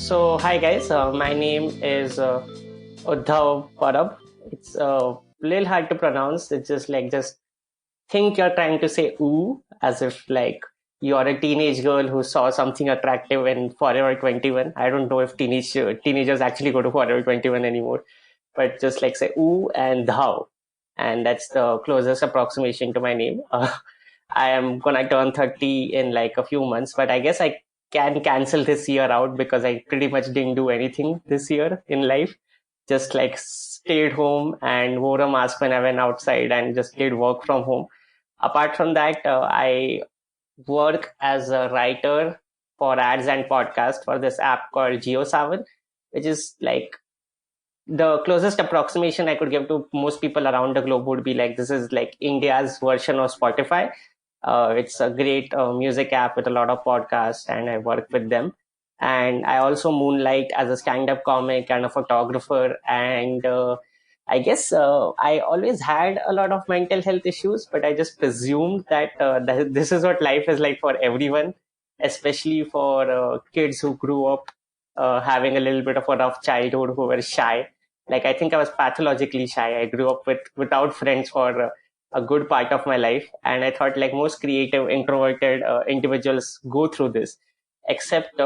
So, hi guys, my name is Uddhav Parab. It's a little hard to pronounce. It's just think you're trying to say ooh as if like you're a teenage girl who saw something attractive in Forever 21. I don't know if teenagers actually go to Forever 21 anymore, but just like say ooh and thou, and that's the closest approximation to my name. I am gonna turn 30 in like a few months, but I guess I can cancel this year out because I pretty much didn't do anything this year in life. Just like stayed home and wore a mask when I went outside and just did work from home. Apart from that, I work as a writer for ads and podcast for this app called GeoSavan, which is like the closest approximation I could give to most people around the globe would be like this is like India's version of Spotify. It's a great music app with a lot of podcasts, and I work with them. And I also moonlight as a stand-up comic and a photographer. And I guess I always had a lot of mental health issues, but I just presumed that this is what life is like for everyone, especially for kids who grew up having a little bit of a rough childhood, who were shy. Like I think I was pathologically shy. I grew up without friends for a good part of my life, and I thought like most creative introverted individuals go through this. Except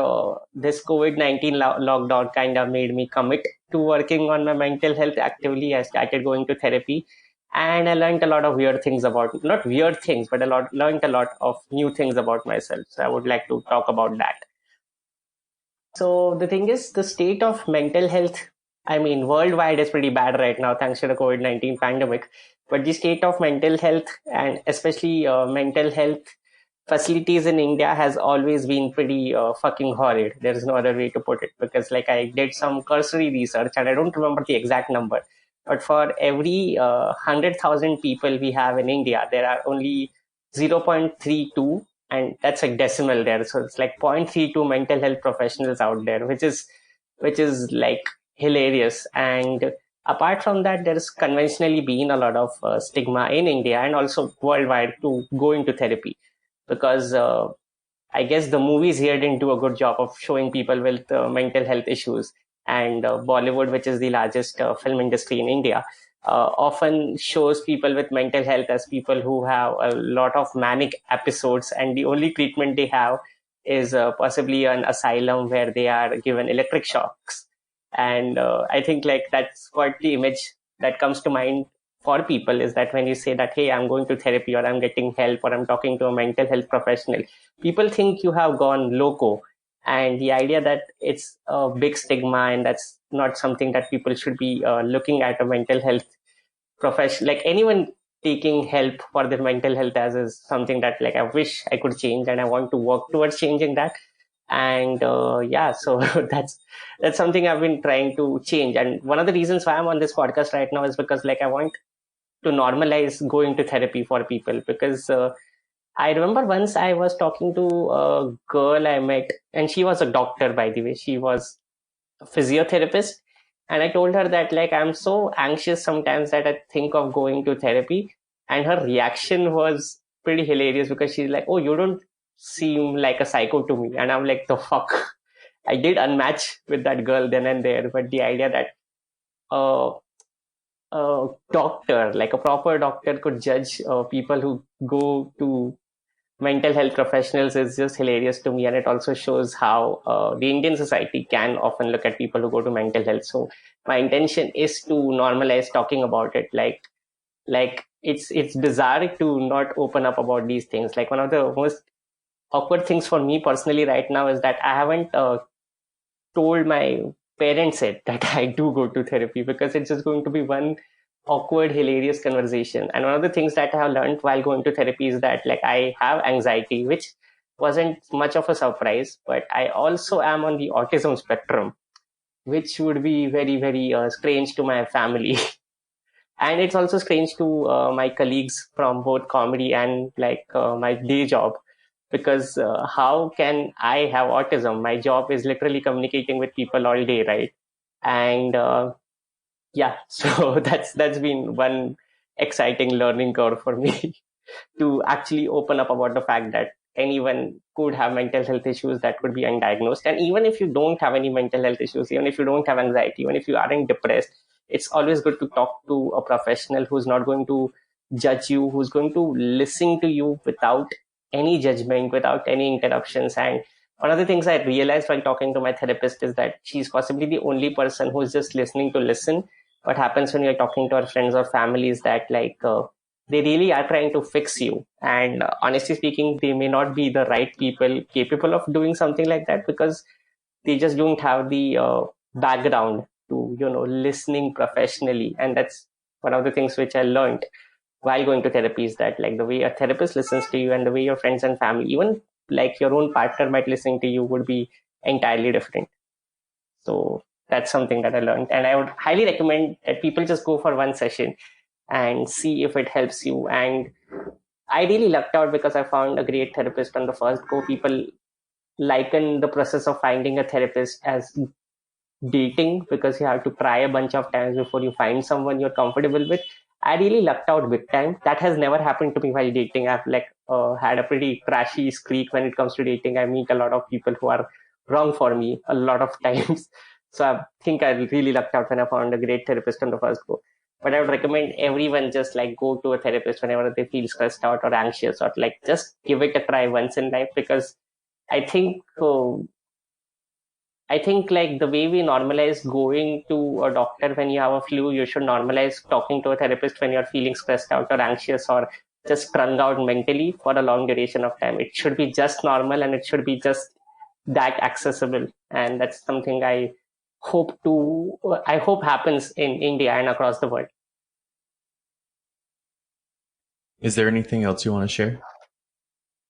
this COVID-19 lockdown kind of made me commit to working on my mental health actively. I started going to therapy, and I learned a lot of weird things about, not weird things, but learned a lot of new things about myself. So I would like to talk about that. So the thing is, the state of mental health, I mean, worldwide is pretty bad right now, thanks to the COVID-19 pandemic. But the state of mental health, and especially mental health facilities in India, has always been pretty fucking horrid. There is no other way to put it. Because like I did some cursory research, and I don't remember the exact number, but for every 100,000 people we have in India, there are only 0.32, and that's a decimal there, so it's like 0.32 mental health professionals out there, which is like hilarious. And apart from that, there's conventionally been a lot of stigma in India and also worldwide to go into therapy, because I guess the movies here didn't do a good job of showing people with mental health issues. And Bollywood, which is the largest film industry in India, often shows people with mental health as people who have a lot of manic episodes, and the only treatment they have is possibly an asylum where they are given electric shocks. And I think like that's what the image that comes to mind for people, is that when you say that, hey, I'm going to therapy, or I'm getting help, or I'm talking to a mental health professional, people think you have gone loco. And the idea that it's a big stigma, and that's not something that people should be looking at a mental health profession, like anyone taking help for their mental health, as is something that like I wish I could change, and I want to work towards changing that. And yeah, so that's something I've been trying to change. And one of the reasons why I'm on this podcast right now is because like I want to normalize going to therapy for people, because I remember once I was talking to a girl I met, and she was a doctor, by the way. She was a physiotherapist. And I told her that, like, I'm so anxious sometimes that I think of going to therapy. And her reaction was pretty hilarious, because she's like, oh, you don't seem like a psycho to me. And I'm like, the fuck? I did unmatch with that girl then and there. But the idea that uh, a doctor, like a proper doctor, could judge people who go to mental health professionals is just hilarious to me. And it also shows how the Indian society can often look at people who go to mental health. So my intention is to normalize talking about it. Like it's bizarre to not open up about these things. Like one of the most awkward things for me personally right now is that I haven't told my parents it that I do go to therapy, because it's just going to be one awkward, hilarious conversation. And one of the things that I have learned while going to therapy is that like I have anxiety, which wasn't much of a surprise, but I also am on the autism spectrum, which would be very, very strange to my family. And it's also strange to my colleagues from both comedy and like my day job, because how can I have autism? My job is literally communicating with people all day, right? And yeah, so that's been one exciting learning curve for me to actually open up about the fact that anyone could have mental health issues that could be undiagnosed. And even if you don't have any mental health issues, even if you don't have anxiety, even if you aren't depressed, it's always good to talk to a professional who's not going to judge you, who's going to listen to you without any judgment, without any interruptions. And one of the things I realized while talking to my therapist is that she's possibly the only person who's just listening to listen. What happens when you're talking to our friends or family is that they really are trying to fix you. And honestly speaking, they may not be the right people capable of doing something like that because they just don't have the background to, listening professionally. And that's one of the things which I learned while going to therapy is that like the way a therapist listens to you and the way your friends and family, even like your own partner might listen to you, would be entirely different. So that's something that I learned. And I would highly recommend that people just go for one session and see if it helps you. And I really lucked out because I found a great therapist on the first go. People liken the process of finding a therapist as dating because you have to try a bunch of times before you find someone you're comfortable with. I really lucked out big time. That has never happened to me while dating. I've had a pretty trashy streak when it comes to dating. I meet a lot of people who are wrong for me a lot of times. So I think I really lucked out when I found a great therapist on the first go. But I would recommend everyone just like go to a therapist whenever they feel stressed out or anxious, or like just give it a try once in life. Because I think I think like the way we normalize going to a doctor when you have a flu, you should normalize talking to a therapist when you're feeling stressed out or anxious or just strung out mentally for a long duration of time. It should be just normal and it should be just that accessible. And that's something I hope happens in India and across the world. Is there anything else you want to share?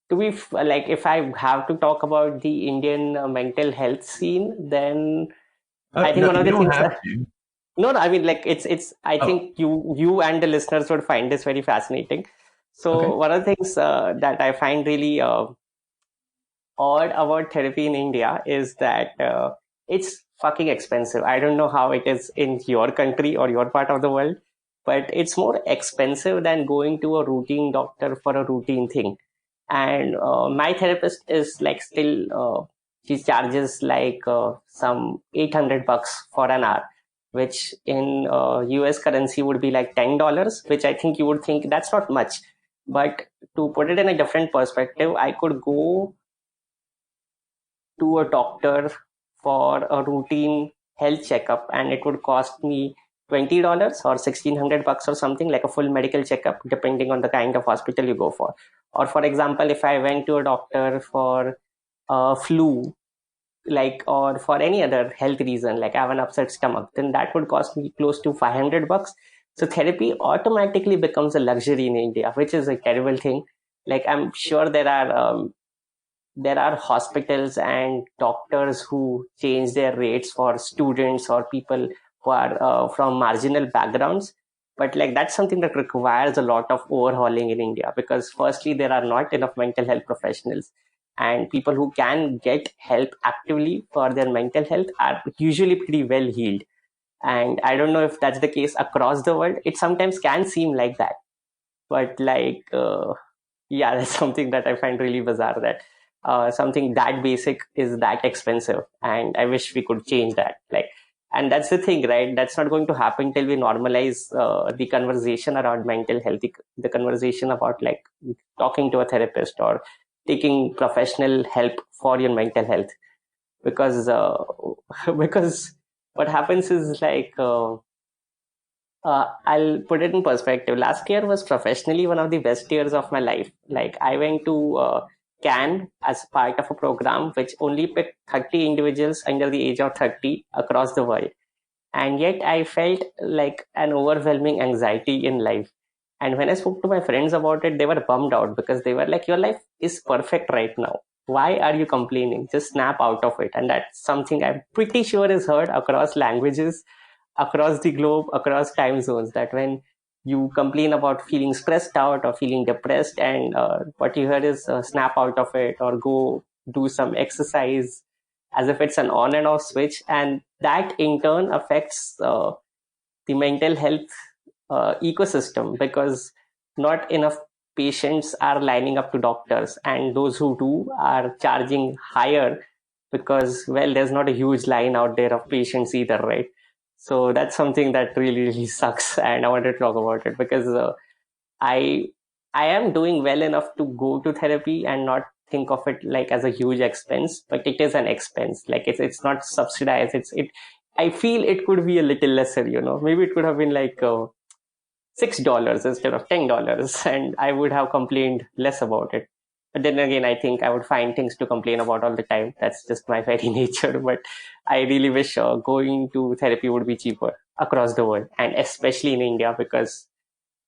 To be like, if I have to talk about the Indian mental health scene, then I think No, one of you the don't things have that to. no, I mean, like it's. I Oh, think you and the listeners would find this very fascinating. So okay. one of the things that I find really odd about therapy in India is that it's fucking expensive. I don't know how it is in your country or your part of the world, but it's more expensive than going to a routine doctor for a routine thing. And my therapist is like still she charges like some $800 for an hour, which in US currency would be like $10, which I think you would think that's not much. But to put it in a different perspective, I could go to a doctor for a routine health checkup and it would cost me $20 or $1,600 or something, like a full medical checkup depending on the kind of hospital you go for. Or for example, if I went to a doctor for flu, like, or for any other health reason, like I have an upset stomach, then that would cost me close to $500. So therapy automatically becomes a luxury in India, which is a terrible thing. Like I'm sure there are hospitals and doctors who change their rates for students or people who are from marginal backgrounds. But like that's something that requires a lot of overhauling in India because firstly there are not enough mental health professionals, and people who can get help actively for their mental health are usually pretty well healed. And I don't know if that's the case across the world. It sometimes can seem like that, but yeah, that's something that I find really bizarre, that something that basic is that expensive, and I wish we could change that. Like, and that's the thing, right? That's not going to happen till we normalize the conversation around mental health, the conversation about like talking to a therapist or taking professional help for your mental health. Because because what happens is I'll put it in perspective. Last year was professionally one of the best years of my life. Like I went to Cannes as part of a program which only picked 30 individuals under the age of 30 across the world. And yet I felt like an overwhelming anxiety in life. And when I spoke to my friends about it, they were bummed out because they were like, your life is perfect right now. Why are you complaining? Just snap out of it. And that's something I'm pretty sure is heard across languages, across the globe, across time zones, that when you complain about feeling stressed out or feeling depressed, and what you hear is snap out of it or go do some exercise, as if it's an on and off switch. And that in turn affects the mental health ecosystem because not enough patients are lining up to doctors, and those who do are charging higher because, well, there's not a huge line out there of patients either, right? So that's something that really, really sucks. And I wanted to talk about it because I I am doing well enough to go to therapy and not think of it like as a huge expense, but it is an expense. Like it's not subsidized. I feel it could be a little lesser. Maybe it could have been like $6 instead of $10, and I would have complained less about it. But then again, I think I would find things to complain about all the time. That's just my very nature. But I really wish going to therapy would be cheaper across the world, and especially in India because,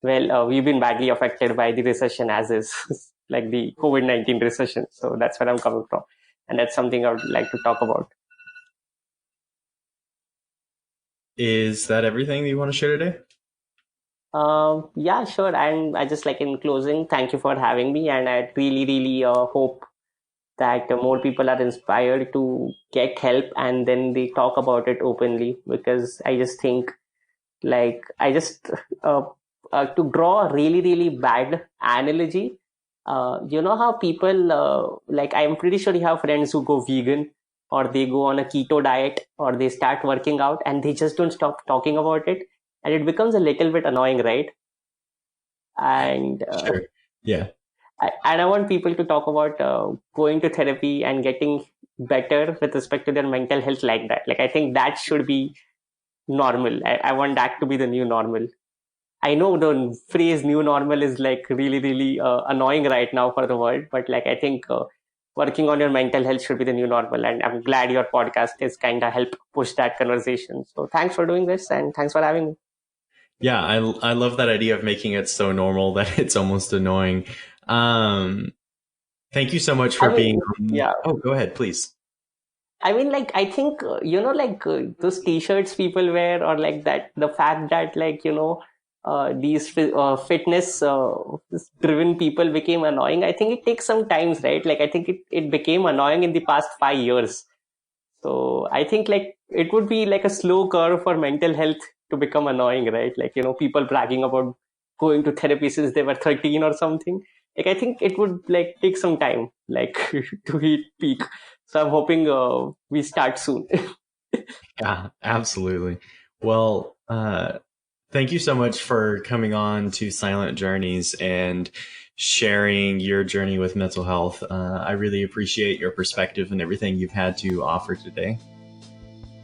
well, we've been badly affected by the recession as is, like the COVID-19 recession. So that's where I'm coming from. And that's something I would like to talk about. Is that everything that you want to share today? Yeah, sure. And I just like in closing, thank you for having me. And I really, really hope that more people are inspired to get help and then they talk about it openly because I just think like I just uh, to draw a really really bad analogy, you know how people like I'm pretty sure you have friends who go vegan or they go on a keto diet or they start working out and they just don't stop talking about it, and it becomes a little bit annoying, right? And Sure. Yeah. I want people to talk about going to therapy and getting better with respect to their mental health like that. Like I think that should be normal. I want that to be the new normal. I know the phrase new normal is like really, really annoying right now for the world, but like I think working on your mental health should be the new normal. And I'm glad your podcast is kind of help push that conversation. So thanks for doing this and thanks for having me. Yeah, I love that idea of making it so normal that it's almost annoying. Um, Thank you so much I for being mean, on. yeah. Oh, go ahead, please. I mean, like, I think, like those t-shirts people wear, or like that, the fact that, like, these fitness driven people became annoying. I think it takes some times, right? Like, I think it became annoying in the past 5 years. So I think, like, it would be like a slow curve for mental health to become annoying, right? Like, people bragging about going to therapy since they were 13 or something. Like, I think it would, like, take some time, like, to hit peak. So I'm hoping we start soon. Yeah, absolutely. Well, thank you so much for coming on to Silent Journeys and sharing your journey with mental health. I really appreciate your perspective and everything you've had to offer today.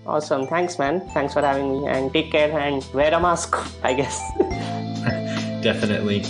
Awesome. Thanks, man. Thanks for having me. And take care and wear a mask, I guess. Definitely.